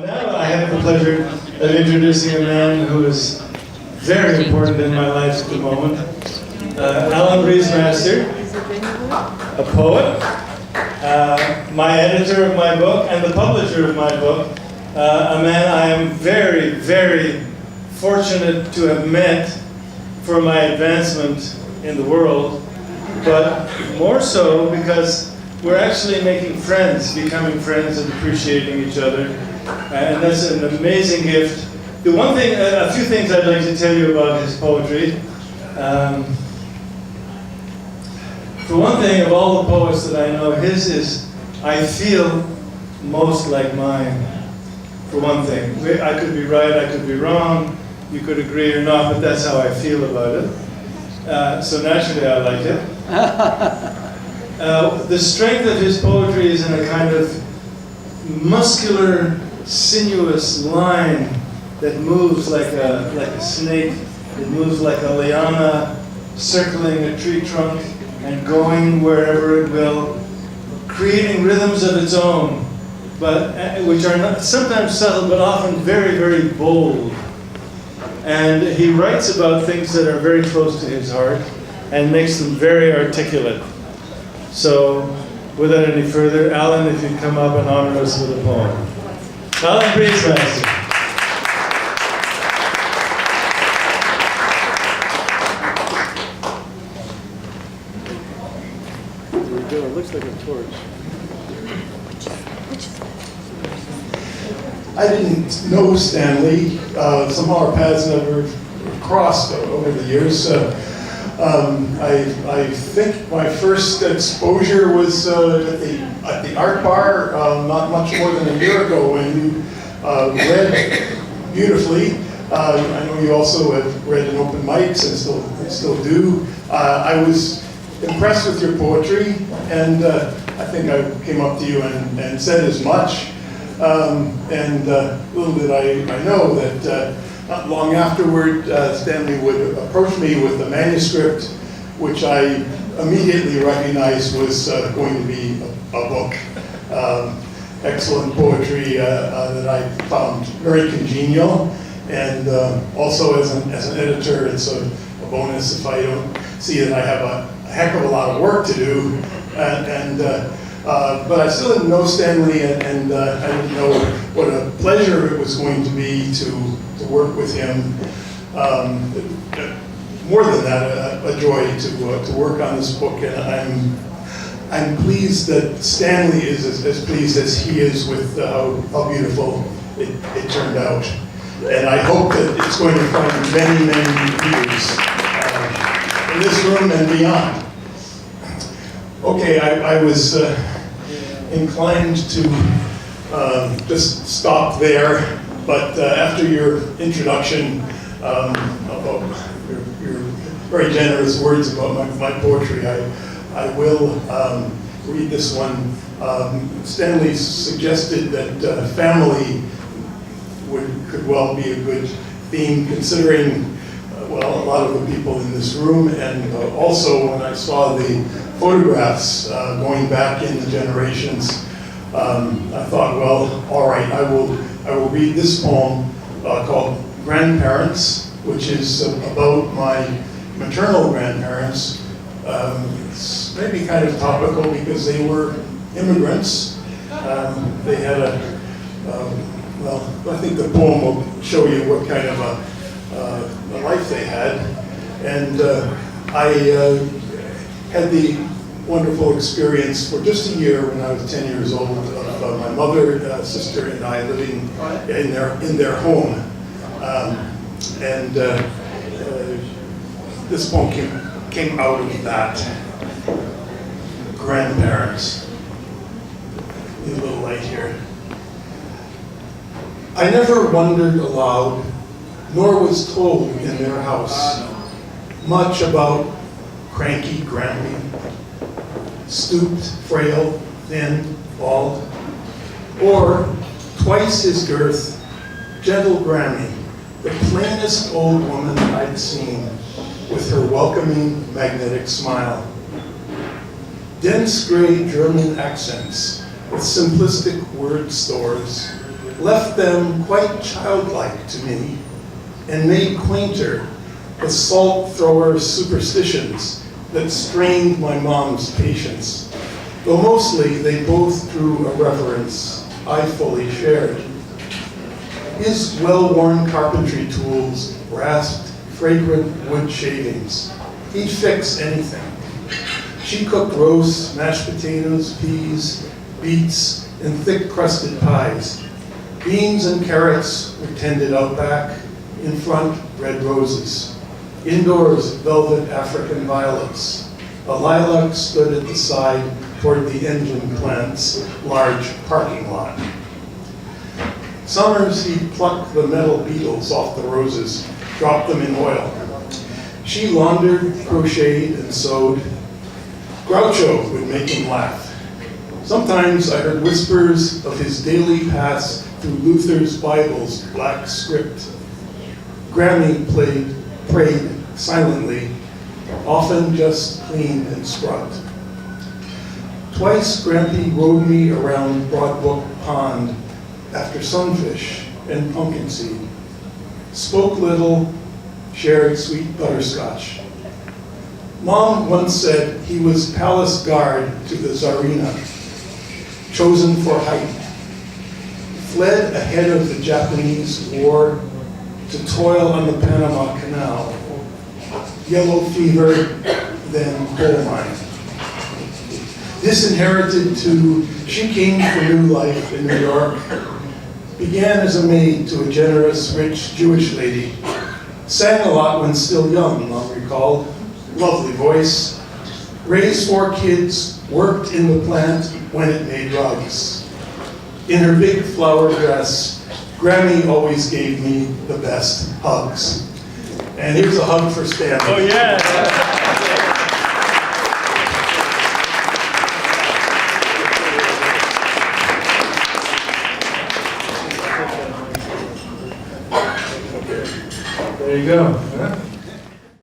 Now I have the pleasure of introducing a man who is very important in my life at the moment. Allan Briesmaster, a poet, my editor of my book and the publisher of my book, a man I am very, very fortunate to have met for my advancement in the world, but more so because we're actually making friends, becoming friends and appreciating each other. And that's an amazing gift. The one thing, a few things I'd like to tell you about his poetry. For one thing, of all the poets that I know, his is, I feel, most like mine. For one thing. I could be right, I could be wrong, you could agree or not, but that's how I feel about it. So naturally I like it. The strength of his poetry is in a kind of muscular, sinuous line that moves like a snake. It moves like a liana circling a tree trunk and going wherever it will, creating rhythms of its own, but which are not, sometimes subtle, but often very, very bold. And he writes about things that are very close to his heart and makes them very articulate. So, without any further, Allan, if you'd come up and honor us with a poem. Allan Briesmaster. There we go. It looks like a torch. I didn't know Stanley. Somehow our paths never crossed over the years. I think my first exposure was at the art bar not much more than a year ago when you read beautifully. I know you also have read in open mics and still do. I was impressed with your poetry, and I think I came up to you and said as much. Little did I know that not long afterward, Stanley would approach me with a manuscript, which I immediately recognized was going to be a book. Excellent poetry that I found very congenial, and also as an editor, it's a bonus if I don't see that I have a heck of a lot of work to do. But I still didn't know Stanley, and I didn't know what a pleasure it was going to be to work with him. More than that, a joy to work on this book, and I'm pleased that Stanley is as pleased as he is with how beautiful it turned out. And I hope that it's going to find many, many readers in this room and beyond. Okay, I was inclined to just stop there, but after your introduction about your very generous words about my poetry, I will read this one. Stanley suggested that family could well be a good theme, considering well, a lot of the people in this room, and also when I saw the photographs going back in the generations, I thought, well, all right, I will read this poem called Grandparents, which is about my maternal grandparents. It's maybe kind of topical because they were immigrants. They had well, I think the poem will show you what kind of a life they had. And I had the wonderful experience for just a year when I was 10 years old of my mother, sister, and I living in their home. This poem came out of that. Grandparents. Need a little light here. I never wondered aloud, nor was told in their house, much about cranky Grampy, stooped, frail, thin, bald, or twice his girth, gentle Grammy, the plainest old woman I'd seen, with her welcoming, magnetic smile. Dense gray German accents with simplistic word stores, left them quite childlike to me and made quainter the salt-thrower superstitions that strained my mom's patience, though mostly they both drew a reverence I fully shared. His well-worn carpentry tools rasped fragrant wood shavings. He'd fix anything. She cooked roasts, mashed potatoes, peas, beets, and thick-crusted pies. Beans and carrots were tended out back. In front, red roses. Indoors, velvet African violets. A lilac stood at the side toward the engine plant's large parking lot. Summers, he'd pluck the metal beetles off the roses, drop them in oil. She laundered, crocheted, and sewed. Groucho would make him laugh. Sometimes I heard whispers of his daily pass through Luther's Bible's black script. Grammy prayed silently, often just cleaned and scrubbed. Twice Grampy rowed me around Broadbrook Pond after sunfish and pumpkin seed. Spoke little, shared sweet butterscotch. Mom once said he was palace guard to the Tsarina, chosen for height. Fled ahead of the Japanese war to toil on the Panama Canal. Yellow fever, then coal mine. Disinherited too, she came for new life in New York. Began as a maid to a generous, rich Jewish lady. Sang a lot when still young, Mom recalled. Lovely voice. Raised 4 kids, worked in the plant when it made rugs. In her big flower dress, Grammy always gave me the best hugs. And here's a hug for Stanley. Oh, yeah. There you go. Huh?